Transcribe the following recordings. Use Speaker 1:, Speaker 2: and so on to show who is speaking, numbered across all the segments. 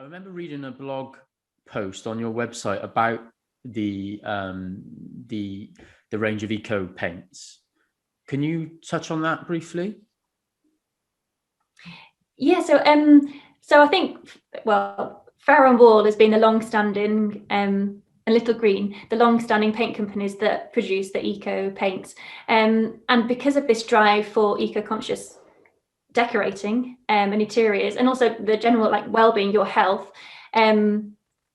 Speaker 1: remember reading a blog post on your website about the range of eco paints. Can you touch on that briefly?
Speaker 2: Yeah, so I think, well, Farrow and Wall has been the long-standing and Little Green, the long-standing paint companies that produce the eco paints, and because of this drive for eco-conscious decorating and interiors, and also the general well-being, your health,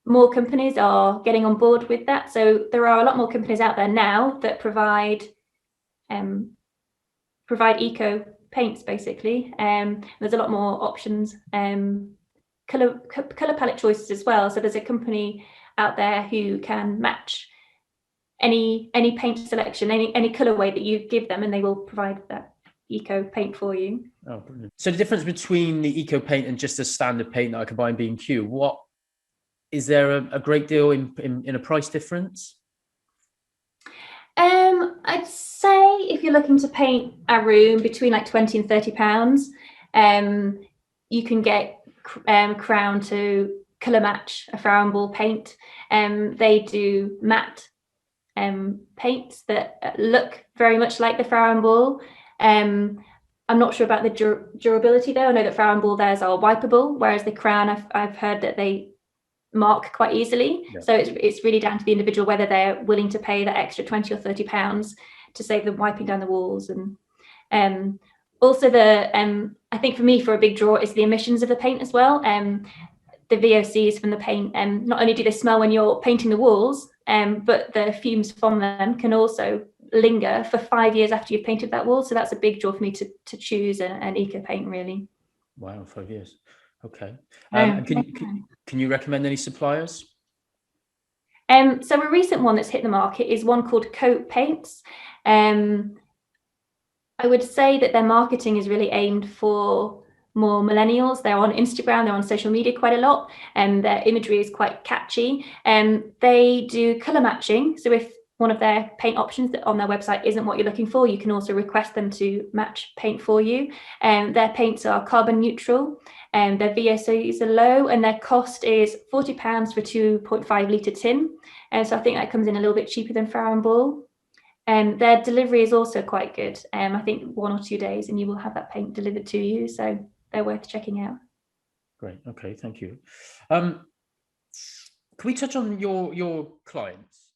Speaker 2: more companies are getting on board with that. So there are a lot more companies out there now that provide eco paints, basically. There's a lot more options, color palette choices as well. So there's a company out there who can match any paint selection, any colorway that you give them, and they will provide that eco paint for you.
Speaker 1: Oh, brilliant. So the difference between the eco paint and just a standard paint that I could buy in B&Q, what is there a great deal in a price difference?
Speaker 2: I'd say if you're looking to paint a room between like £20 and £30, you can get Crown to colour match a Farrow and Wall paint. They do matte paints that look very much like the Farrow and Wall. I'm not sure about the durability though. I know that Farrow and Wall theirs are wipeable, whereas the Crown, I've heard that they mark quite easily. Yeah. So it's really down to the individual whether they're willing to pay that extra £20 or £30 to save them wiping down the walls. And also I think for me, for a big draw is the emissions of the paint as well. The VOCs from the paint, not only do they smell when you're painting the walls, but the fumes from them can also linger for 5 years after you've painted that wall. So that's a big draw for me to choose an eco paint, really.
Speaker 1: Wow, 5 years. Okay. And can you recommend any suppliers?
Speaker 2: So a recent one that's hit the market is one called Coat Paints. I would say that their marketing is really aimed for more millennials. They're on Instagram, they're on social media quite a lot, and their imagery is quite catchy. They do colour matching. So if one of their paint options that on their website isn't what you're looking for, you can also request them to match paint for you. Their paints are carbon neutral, and their VOCs are low, and their cost is £40 for a 2.5 litre tin. And so I think that comes in a little bit cheaper than Farrow and Wall. Their delivery is also quite good. I think 1 or 2 days and you will have that paint delivered to you. So they're worth checking out.
Speaker 1: Great. Okay, thank you. Can we touch on your clients?